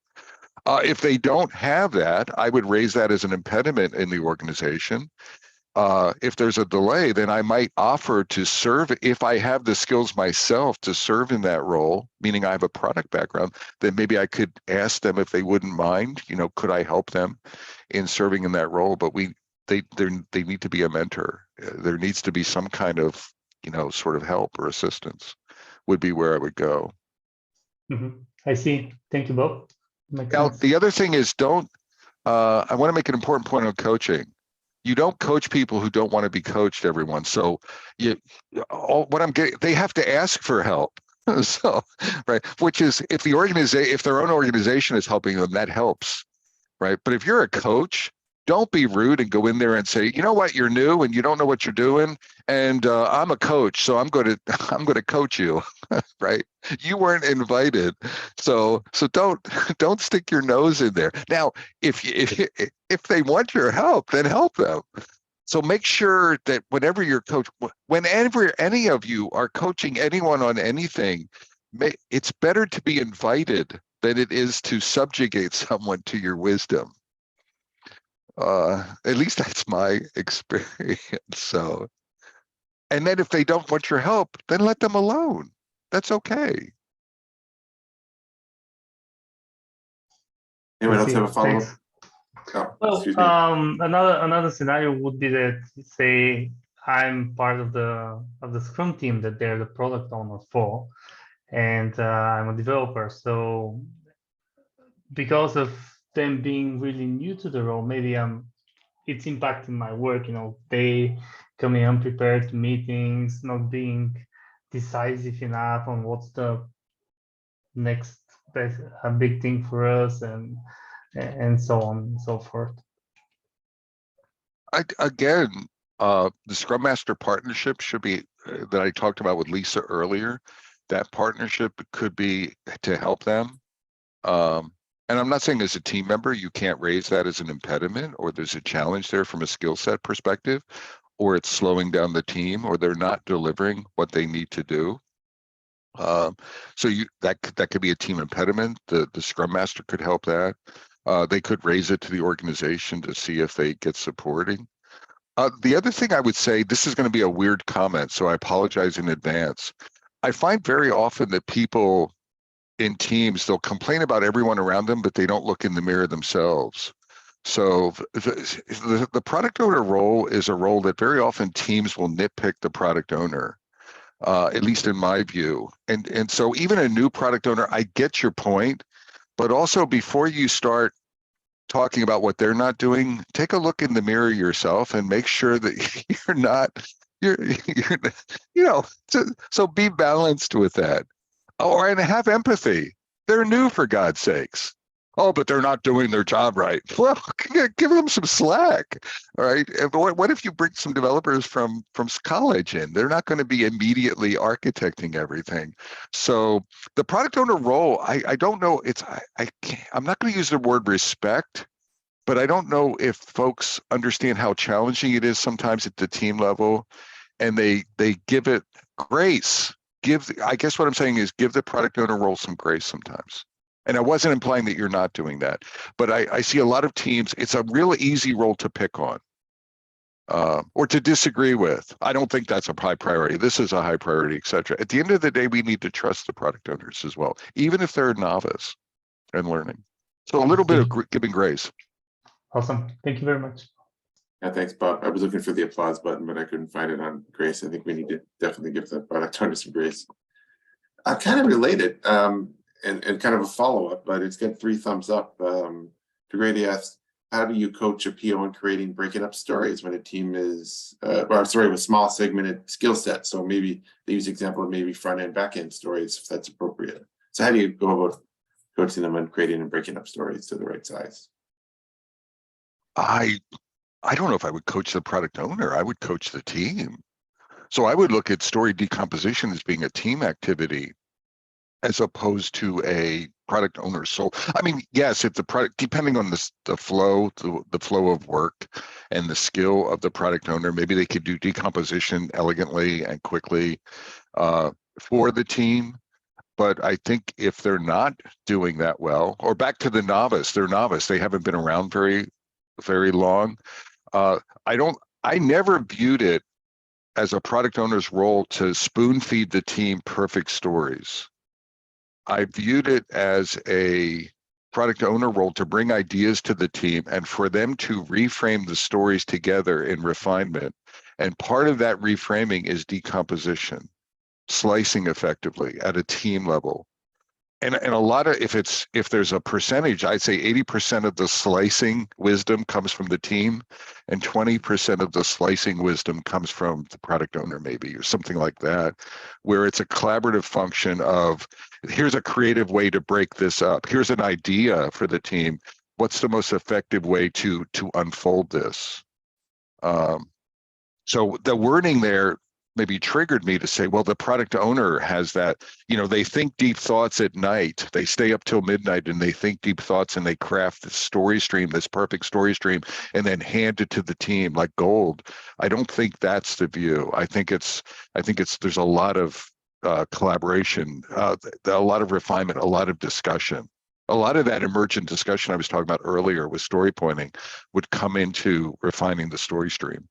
If they don't have that, I would raise that as an impediment in the organization. If there's a delay, then I might offer to serve, if I have the skills myself to serve in that role, meaning I have a product background, then maybe I could ask them if they wouldn't mind, could I help them in serving in that role? But they need to be a mentor. There needs to be some kind of, sort of help or assistance would be where I would go. I see. Thank you, Bob. Now, the other thing is I want to make an important point on coaching. You don't coach people who don't want to be coached, everyone. So they have to ask for help. So, right, which is if their own organization is helping them, that helps, right? But if you're a coach, don't be rude and go in there and say, you know what, you're new and you don't know what you're doing, and I'm a coach, so I'm going to coach you, right? You weren't invited, so don't stick your nose in there. Now, if they want your help, then help them. So make sure that whenever any of you are coaching anyone on anything, it's better to be invited than it is to subjugate someone to your wisdom. At least that's my experience. So, and then if they don't want your help, then let them alone. That's okay. Anyone else have a follow-up? Well, another scenario would be that, say, I'm part of the Scrum team that they're the product owner for, and I'm a developer. So because of them being really new to the role, maybe it's impacting my work. You know, they coming unprepared to meetings, not being decisive enough on what's the next best, a big thing for us, and so on and so forth. Again, the Scrum Master partnership should be that I talked about with Lisa earlier. That partnership could be to help them. And I'm not saying as a team member, you can't raise that as an impediment, or there's a challenge there from a skill set perspective, or it's slowing down the team, or they're not delivering what they need to do. So that could be a team impediment. The Scrum Master could help that. They could raise it to the organization to see if they get supporting. The other thing I would say, this is going to be a weird comment, so I apologize in advance. I find very often that people in teams, they'll complain about everyone around them, but they don't look in the mirror themselves. So the product owner role is a role that very often teams will nitpick the product owner. At least in my view. And so even a new product owner, I get your point, but also before you start talking about what they're not doing, take a look in the mirror yourself and make sure that so be balanced with that. Oh, and have empathy. They're new, for God's sakes. Oh, but they're not doing their job right. Well, give them some slack, all right? What if you bring some developers from college in? They're not going to be immediately architecting everything. So the product owner role, I don't know. I'm not going to use the word respect, but I don't know if folks understand how challenging it is sometimes at the team level, and they give it grace. I guess what I'm saying is give the product owner role some grace sometimes. And I wasn't implying that you're not doing that, but I see a lot of teams, it's a real easy role to pick on or to disagree with. I don't think that's a high priority. This is a high priority, etc. At the end of the day, we need to trust the product owners as well, even if they're a novice and learning. So a little bit of giving grace. Awesome. Thank you very much. Yeah, thanks, Bob. I was looking for the applause button, but I couldn't find it on grace. I think we need to definitely give the product owner some grace. Kind of related, and kind of a follow-up, but it's got 3 thumbs up. DeGrady asked, how do you coach a PO in creating breaking up stories when a team is, with small segmented skill sets? So maybe they use example of maybe front-end, back-end stories, if that's appropriate. So how do you go about coaching them on creating and breaking up stories to the right size? I don't know if I would coach the product owner. I would coach the team. So I would look at story decomposition as being a team activity as opposed to a product owner. So, I mean, yes, if the product, depending on the flow of work and the skill of the product owner, maybe they could do decomposition elegantly and quickly for the team. But I think if they're not doing that well, or back to the novice, they're novice, they haven't been around very, very long. I never viewed it as a product owner's role to spoon feed the team perfect stories. I viewed it as a product owner role to bring ideas to the team and for them to reframe the stories together in refinement. And part of that reframing is decomposition, slicing effectively at a team level. And a lot of, if there's a percentage, I'd say 80% of the slicing wisdom comes from the team and 20% of the slicing wisdom comes from the product owner, maybe, or something like that, where it's a collaborative function of, here's a creative way to break this up. Here's an idea for the team. What's the most effective way to unfold this? So the wording there maybe triggered me to say, well, the product owner has that, they think deep thoughts at night. They stay up till midnight and they think deep thoughts and they craft this story stream, this perfect story stream, and then hand it to the team like gold. I don't think that's the view. I think there's a lot of collaboration, a lot of refinement, a lot of discussion. A lot of that emergent discussion I was talking about earlier with story pointing would come into refining the story stream.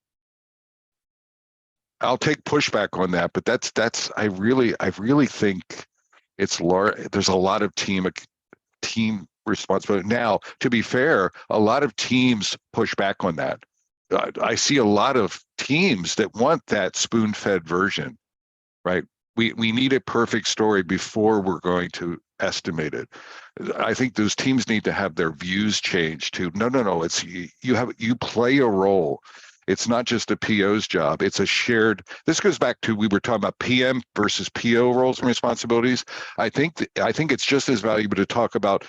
I'll take pushback on that, but I really think it's large. There's a lot of team responsibility. Now, to be fair, a lot of teams push back on that. I see a lot of teams that want that spoon-fed version, right? We need a perfect story before we're going to estimate it. I think those teams need to have their views changed to no. It's you play a role. It's not just a PO's job. It's a shared. This goes back to we were talking about PM versus PO roles and responsibilities. I think it's just as valuable to talk about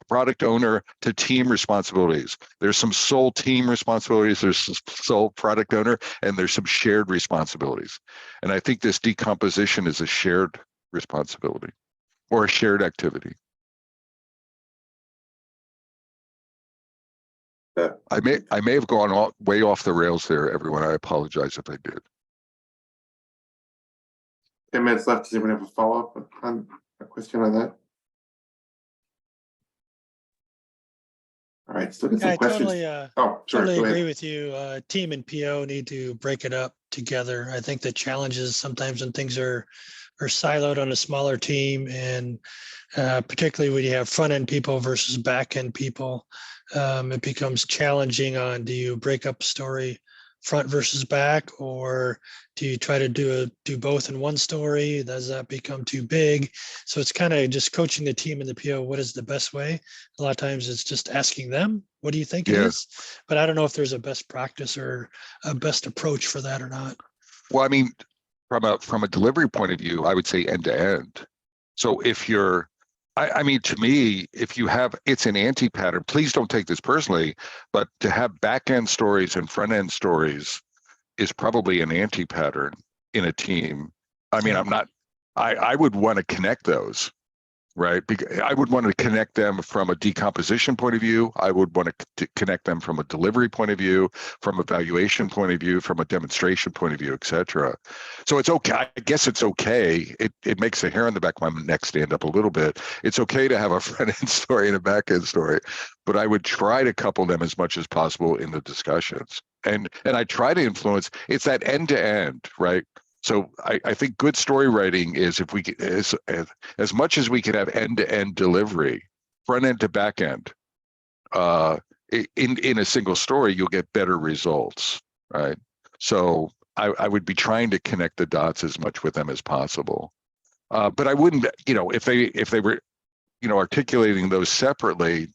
product owner to team responsibilities. There's some sole team responsibilities, there's some sole product owner, and there's some shared responsibilities. And I think this decomposition is a shared responsibility or a shared activity. I may have gone way off the rails there, everyone. I apologize if I did. 10 minutes left. Does anyone have a follow-up on a question on that? All right, still get some questions. Totally agree with you. Team and PO need to break it up together. I think the challenge is sometimes when things are siloed on a smaller team, and particularly when you have front end people versus back end people, it becomes challenging on, do you break up story front versus back, or do you try to do both in one story? Does that become too big? So it's kind of just coaching the team and the PO, what is the best way? A lot of times it's just asking them, what do you think it is? But I don't know if there's a best practice or a best approach for that or not. Well, I mean, from a delivery point of view, I would say end to end. So if you're, I mean, to me, if you have, it's an anti-pattern. Please don't take this personally, but to have back-end stories and front-end stories is probably an anti-pattern in a team. I mean, I would want to connect those, right? Because I would want to connect them from a decomposition point of view. I would want to connect them from a delivery point of view, from a valuation point of view, from a demonstration point of view, et cetera. So it's okay. I guess it's okay. It makes the hair on the back of my neck stand up a little bit. It's okay to have a front end story and a back end story, but I would try to couple them as much as possible in the discussions. And I try to influence, it's that end to end, right? So I think good story writing is if we as much as we can have end-to-end delivery, front end to back end, in a single story, you'll get better results, right? So I would be trying to connect the dots as much with them as possible. But I wouldn't, if they were, articulating those separately,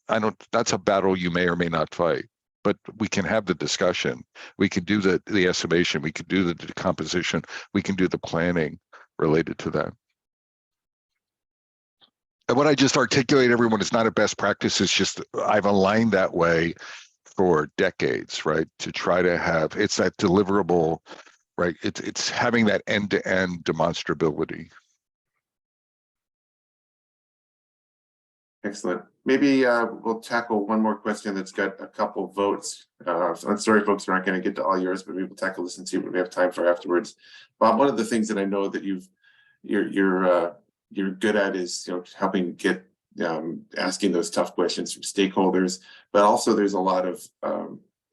that's a battle you may or may not fight. But we can have the discussion. We can do the estimation. We can do the decomposition. We can do the planning related to that. And what I just articulate, everyone, is not a best practice. It's just I've aligned that way for decades, right? To try to have, it's that deliverable, right? It's having that end-to-end demonstrability. Excellent. Maybe we'll tackle one more question that's got a couple votes. I'm sorry, folks, we're not going to get to all yours, but maybe we'll tackle this and see what we have time for afterwards. Bob, one of the things that I know that you're good at is helping get asking those tough questions from stakeholders, but also there's a lot of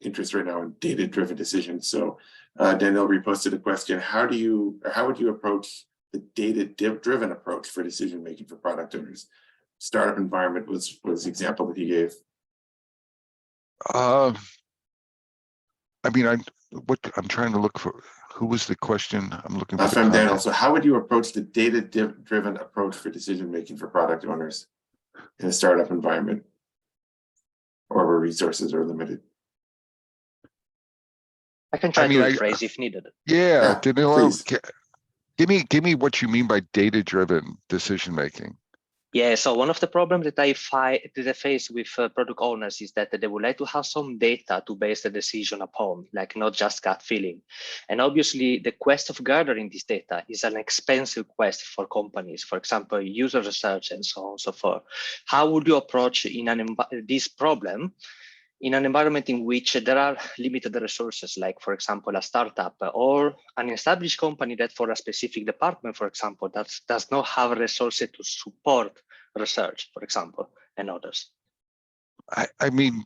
interest right now in data-driven decisions. So Daniel reposted a question: how would you approach the data-driven approach for decision making for product owners? Startup environment was the example that he gave. I mean, I'm trying to look for, who was the question? I'm looking for From Daniel. So how would you approach the data-driven approach for decision making for product owners in a startup environment, or where resources are limited? I can try to rephrase if needed. Yeah, Danilo, please. give me what you mean by data-driven decision making. Yeah, so one of the problems that I face with product owners is that they would like to have some data to base the decision upon, like not just gut feeling. And obviously, the quest of gathering this data is an expensive quest for companies, for example, user research and so on and so forth. How would you approach this problem in an environment in which there are limited resources, like, for example, a startup or an established company that for a specific department, for example, that does not have resources to support research, for example, and others? I mean,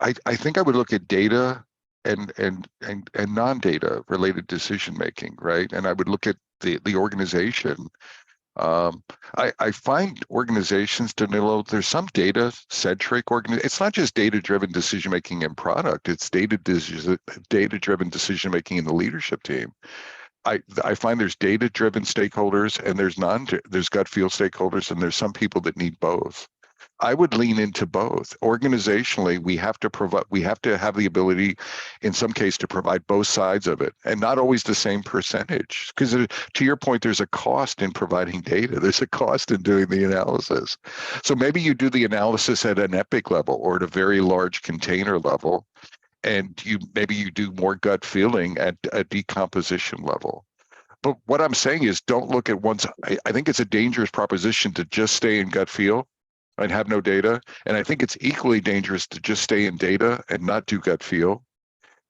I think I would look at data and non-data related decision making, right? And I would look at the organization. I find organizations, Danilo, there's some data-centric it's not just data-driven decision-making in product, it's data-driven decision-making in the leadership team. I find there's data-driven stakeholders and there's gut feel stakeholders, and there's some people that need both. I would lean into both. Organizationally, we have to have the ability, in some case, to provide both sides of it, and not always the same percentage. Because to your point, there's a cost in providing data. There's a cost in doing the analysis. So maybe you do the analysis at an epic level or at a very large container level, and maybe you do more gut feeling at a decomposition level. But what I'm saying is, don't look at I think it's a dangerous proposition to just stay in gut feel and have no data. And I think it's equally dangerous to just stay in data and not do gut feel,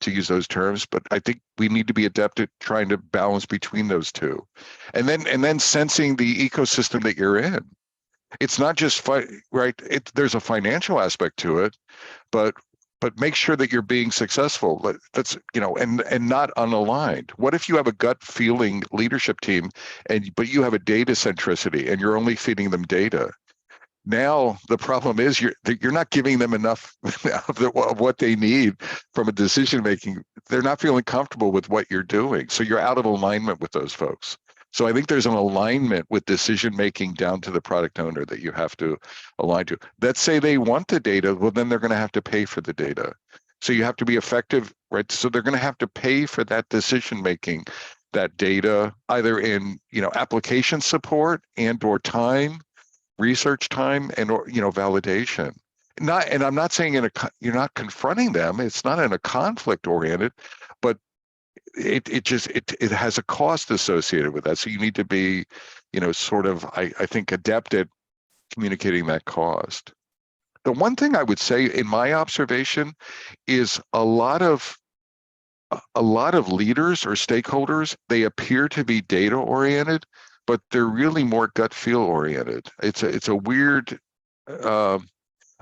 to use those terms. But I think we need to be adept at trying to balance between those two. And then sensing the ecosystem that you're in. It's not just right. There's a financial aspect to it, but make sure that you're being successful. That's, and not unaligned. What if you have a gut feeling leadership team, but you have a data centricity and you're only feeding them data? Now the problem is you're not giving them enough of what they need from a decision making. They're not feeling comfortable with what you're doing, so you're out of alignment with those folks. So I think there's an alignment with decision making down to the product owner that you have to align to. Let's say they want the data, well, then they're going to have to pay for the data. So you have to be effective, right? So they're going to have to pay for that decision making, that data, either in application support and/or time, research time, and validation. And I'm not saying you're not confronting them. It's not in a conflict oriented, but it has a cost associated with that. So you need to be, sort of, I think, adept at communicating that cost. The one thing I would say in my observation is a lot of leaders or stakeholders, they appear to be data oriented, but they're really more gut feel oriented. It's a weird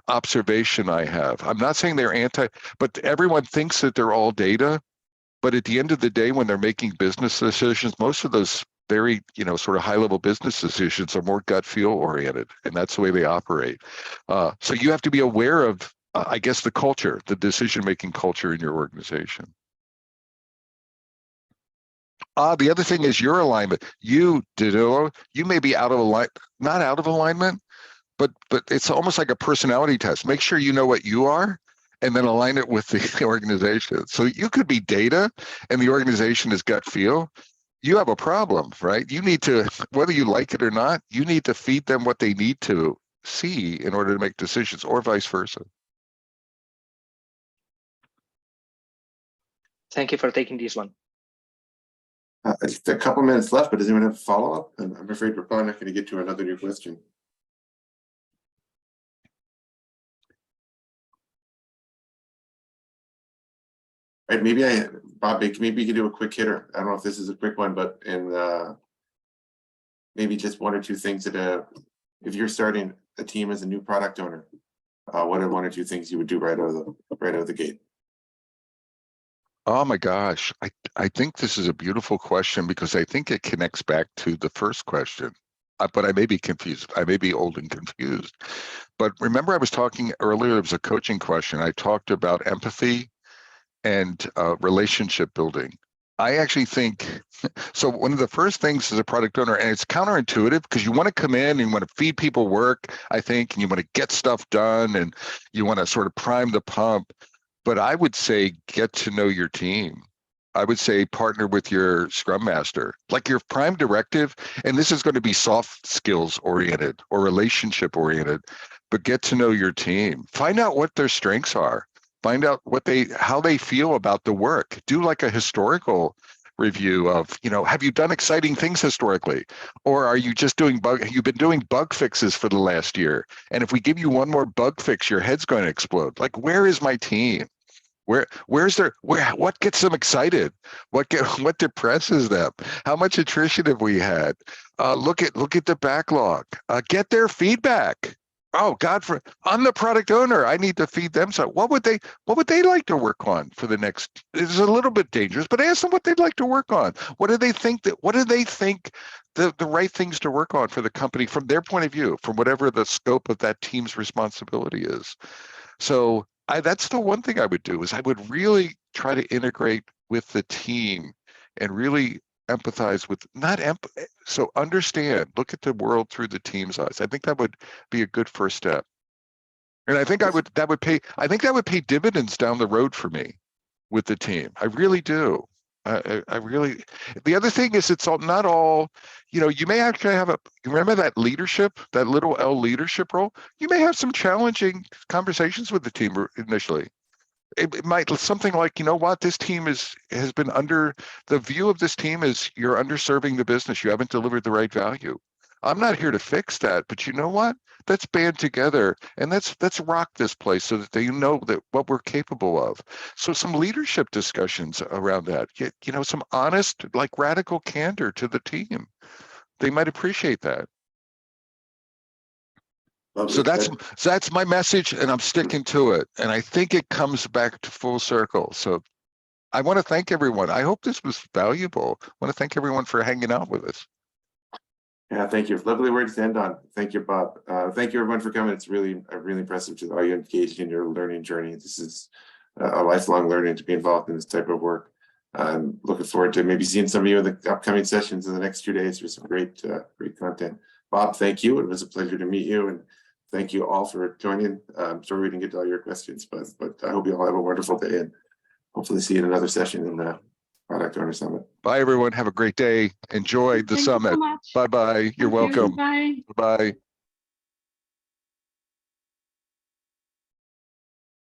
observation I have. I'm not saying they're but everyone thinks that they're all data. But at the end of the day, when they're making business decisions, most of those very, sort of high-level business decisions are more gut feel oriented, and that's the way they operate. So you have to be aware of, I guess, the culture, the decision-making culture in your organization. The other thing is your alignment. You may be out of alignment, not out of alignment, but it's almost like a personality test. Make sure you know what you are, and then align it with the organization. So you could be data and the organization is gut feel. You have a problem, right? You need to, whether you like it or not, you need to feed them what they need to see in order to make decisions, or vice versa. Thank you for taking this one. Just a couple minutes left, but does anyone have a follow-up? I'm afraid we're probably not going to get to another new question. Right, Bob, maybe you can do a quick hitter. I don't know if this is a quick one, but maybe just one or two things that if you're starting a team as a new product owner, what are one or two things you would do right out of the gate? Oh my gosh, I think this is a beautiful question, because I think it connects back to the first question. But I may be confused. I may be old and confused. But remember, I was talking earlier, it was a coaching question. I talked about empathy and relationship building. I actually think, so one of the first things as a product owner, and it's counterintuitive because you want to come in and you want to feed people work, I think, and you want to get stuff done and you want to sort of prime the pump. But I would say get to know your team. I would say partner with your Scrum Master, like your prime directive, and this is going to be soft skills oriented or relationship oriented, but get to know your team. Find out what their strengths are. Find out how they feel about the work. Do like a historical review of, have you done exciting things historically? Or are you just you've been doing bug fixes for the last year. And if we give you one more bug fix, your head's going to explode. Like, where is my team? What gets them excited? What depresses them? How much attrition have we had? Look at the backlog. Get their feedback. Oh God, I'm the product owner. I need to feed them. So what would they like to work on for the next? It's a little bit dangerous, but ask them what they'd like to work on. What do they think the right things to work on for the company from their point of view, from whatever the scope of that team's responsibility is. So that's the one thing I would do is I would really try to integrate with the team and really empathize with so understand, look at the world through the team's eyes. I think that would be a good first step. And I think that would pay dividends down the road for me with the team. I really do. I really, the other thing is not all, you may actually have you remember that leadership, that little L leadership role? You may have some challenging conversations with the team initially. It might something like, what, this team has been the view of this team is you're underserving the business. You haven't delivered the right value. I'm not here to fix that, but you know what? Let's band together and let's rock this place so that they know that what we're capable of. So some leadership discussions around that, some honest, like radical candor to the team. They might appreciate that. So that's my message, and I'm sticking to it. And I think it comes back to full circle. So I want to thank everyone. I hope this was valuable. I want to thank everyone for hanging out with us. Yeah, thank you. Lovely words to end on. Thank you, Bob. Thank you, everyone, for coming. It's really impressive to all you engaged in your learning journey. This is a lifelong learning to be involved in this type of work. I'm looking forward to maybe seeing some of you in the upcoming sessions in the next few days for some great content. Bob, thank you. It was a pleasure to meet you, and thank you all for joining. I'm sorry we didn't get to all your questions, but I hope you all have a wonderful day, and hopefully see you in another session in the Product Owner Summit. Bye, everyone. Have a great day. Enjoy the summit. Thank you so much. Bye-bye. You're welcome. Bye. Bye.